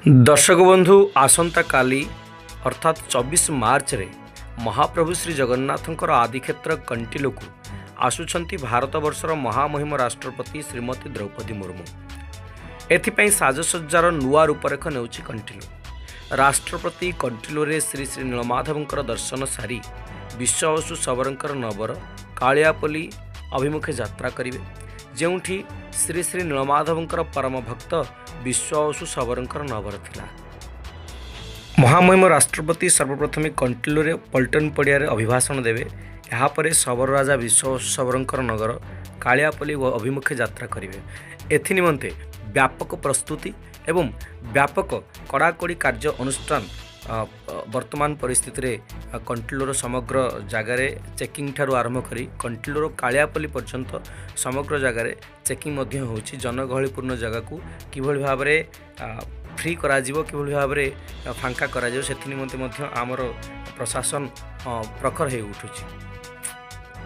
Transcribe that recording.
दर्शक बंधु आसंता काली अर्थात 24 मार्च रे महाप्रभु श्री जगन्नाथंकर आदिक्षेत्र कंटिलो को आसुछंती भारत वर्षर महामहिम राष्ट्रपति श्रीमती द्रौपदी मुर्मू। एथिपाई साजसज्जार नुआ रूपरेख नेउछि कंटिलो। राष्ट्रपति कंटिलो रे श्री श्री नीलमाधवंकर दर्शन सारी विश्वावसु सबरंकर नबर कालियापल्ली अभिमुखे यात्रा करिवे, जेउठी श्री श्री नीलमाधवंकर परम भक्त विश्वावसु सबरंकर नबर थिला। महामहिम राष्ट्रपति सर्वप्रथमे कंटिलो रे पल्टन पड़िया अभिभाषण देवे। यापर शबर राजा विश्वावसु सबरंकर नगर कालियापल्ली अभिमुखे यात्रा करिवे। एथि निमंते व्यापक प्रस्तुति एवं व्यापक कड़ाकड़ी कार्य अनुष्ठान वर्तमान परिस्थिति रे कंटिलोर समग्र जगार चेकिंग ठारू आरंभ करी कंटिलोर कालियापल्ली पर्यंत समग्र जगार चेकिंग मध्य होछि। जनगहलीपूर्ण जगह को किभଳି भाबरे फ्री करा जिवो, किभଳି भाबरे फांका करा जिवो, सेथि निमंते मध्य आमर प्रशासन प्रखर हे उठुछि।